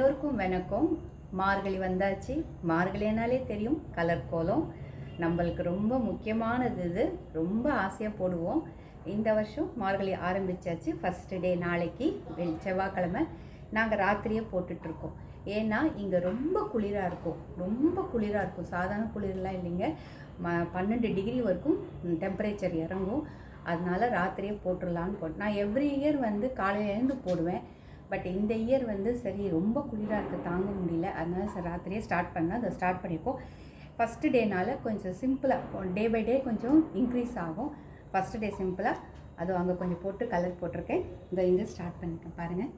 எல்லோருக்கும் வணக்கம். மார்கழி வந்தாச்சு. மார்கழினாலே தெரியும் கலர் கோலம் நம்மளுக்கு ரொம்ப முக்கியமானது. இது ரொம்ப ஆசையாக போடுவோம். இந்த வருஷம் மார்கழி ஆரம்பித்தாச்சு. ஃபஸ்ட்டு டே நாளைக்கு செவ்வாய்க்கிழமை நாங்கள் ராத்திரியே போட்டுட்ருக்கோம். ஏன்னா இங்கே ரொம்ப குளிராக இருக்கும். சாதாரண குளிரெலாம் இல்லைங்க. 12 டிகிரி வரைக்கும் டெம்பரேச்சர் இறங்கும். அதனால ராத்திரியே போட்டுடலான்னு நான் எவ்ரி இயர் காலையிலேருந்து போடுவேன். பட் இந்த இயர் சரி ரொம்ப குளிராக இருக்குது, தாங்க முடியல. அதனால சரி ராத்திரியே அதை ஸ்டார்ட் பண்ணியிருக்கோம். ஃபஸ்ட்டு டேனால் கொஞ்சம் சிம்பிளாக டே பை டே கொஞ்சம் இன்க்ரீஸ் ஆகும். ஃபஸ்ட்டு டே சிம்பிளாக அது அங்கே கொஞ்சம் போட்டு கலர் போட்டிருக்கேன். இங்கே ஸ்டார்ட் பண்ணியிருக்கேன் பாருங்கள்.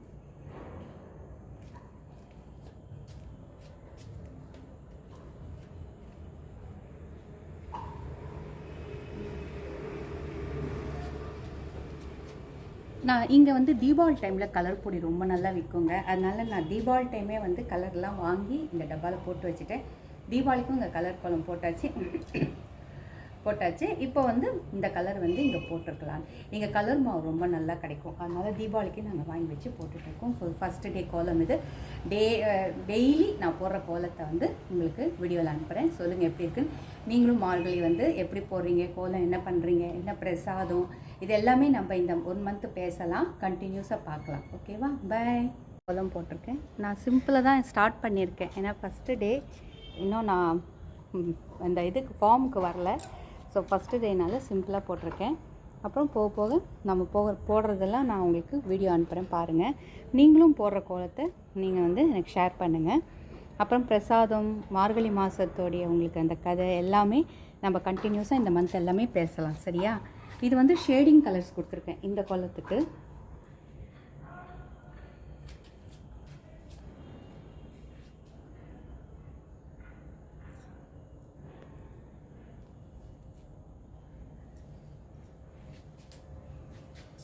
நான் இங்கே தீபாவளி டைமில் கலர் பொடி ரொம்ப நல்லா விற்குங்க. அதனால் நான் தீபாவளி டைமே கலர்லாம் வாங்கி இந்த டப்பாவில் போட்டு வச்சுட்டேன். தீபாவளிக்கும் இங்கே கலர் கோலம் போட்டாச்சு. இப்போ இந்த கலர் இங்கே போட்டிருக்கலாம். இங்கே கலர் மாவு ரொம்ப நல்லா கிடைக்கும். அதனால் தீபாவளிக்கு நாங்கள் வாங்கி வச்சு போட்டுட்ருக்கோம். ஃபஸ்ட்டு டே கோலம் இது. டெய்லி நான் போடுற கோலத்தை உங்களுக்கு வீடியோவில் அனுப்புகிறேன். சொல்லுங்கள் எப்படி இருக்குன்னு. நீங்களும் மார்கழி எப்படி போடுறீங்க, கோலம் என்ன பண்ணுறீங்க, என்ன பிரசாதம், இது எல்லாமே நம்ம இந்த 1 மந்த்து பேசலாம். கண்டினியூஸாக பார்க்கலாம். ஓகேவா? பாய். கோலம் போட்டிருக்கேன். நான் சிம்பிளாக தான் ஸ்டார்ட் பண்ணியிருக்கேன். ஏன்னா ஃபஸ்ட்டு டே இன்னும் நான் அந்த இதுக்கு ஃபார்முக்கு வரல. ஸோ ஃபஸ்ட்டு டேனால் சிம்பிளாக போட்டிருக்கேன். அப்புறம் போக போக நம்ம போடுறதெல்லாம் நான் உங்களுக்கு வீடியோ அனுப்புகிறேன் பாருங்கள். நீங்களும் போடுற கோலத்தை நீங்கள் எனக்கு ஷேர் பண்ணுங்கள். அப்புறம் பிரசாதம், மார்கழி மாதத்தோடைய உங்களுக்கு அந்த கதை எல்லாமே நம்ம கண்டினியூஸாக இந்த மந்த் எல்லாமே பேசலாம். சரியா? இது ஷேடிங் கலர்ஸ் கொடுத்துருக்கேன் இந்த கோலத்துக்கு.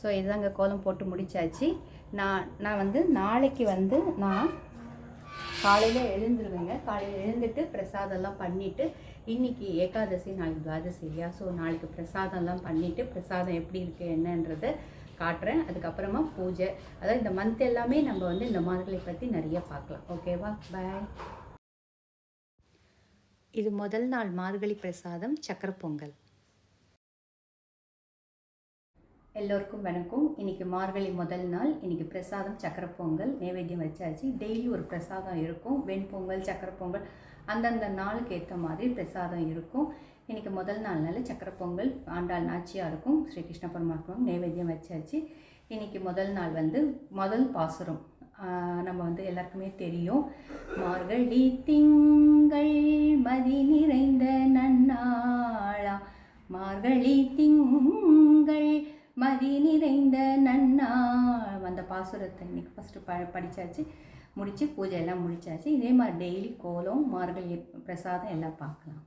ஸோ இதுதாங்க கோலம் போட்டு முடித்தாச்சு. நான் நாளைக்கு நான் காலையில் எழுந்துருவேங்க. காலையில் எழுந்துட்டு பிரசாதம்லாம் பண்ணிவிட்டு, இன்றைக்கி ஏகாதசி, நாளைக்கு துவாதசி இல்லையா? ஸோ நாளைக்கு பிரசாதம்லாம் பண்ணிவிட்டு, பிரசாதம் எப்படி இருக்குது என்னன்றதை காட்டுறேன். அதுக்கப்புறமா பூஜை. அதாவது இந்த மந்த் எல்லாமே நம்ம இந்த மார்கழி பற்றி நிறைய பார்க்கலாம். ஓகேவா? பாய். இது முதல் நாள் மார்கழி பிரசாதம் சக்கரை பொங்கல். எல்லோருக்கும் வணக்கம். இன்றைக்கி மார்கழி முதல் நாள். இன்றைக்கி பிரசாதம் சக்கரை பொங்கல் நைவேத்தியம் வச்சாச்சு. டெய்லி ஒரு பிரசாதம் இருக்கும். வெண்பொங்கல், சக்கரை பொங்கல், அந்தந்த நாளுக்கு ஏற்ற மாதிரி பிரசாதம் இருக்கும். இன்றைக்கி முதல் நாள்னால சக்கரை பொங்கல், ஆண்டாள் நாச்சியாக இருக்கும், ஸ்ரீ கிருஷ்ண பரமாத்மா நைவேத்தியம் வச்சாச்சு. இன்றைக்கி முதல் நாள் முதல் பாசுரம் நம்ம எல்லாருக்குமே தெரியும். மார்கழி திங்கள் மதி நிறைந்த நன்னாளா, மார்கழி திங்கள் மதி நிறைந்த நன்னாள். அந்த பாசுரத்தை இன்றைக்கி ஃபஸ்ட்டு படித்தாச்சு, முடித்து பூஜை எல்லாம் முடித்தாச்சு. இதே மாதிரி டெய்லி கோலம், மார்கழி பிரசாதம் எல்லாம் பார்க்கலாம்.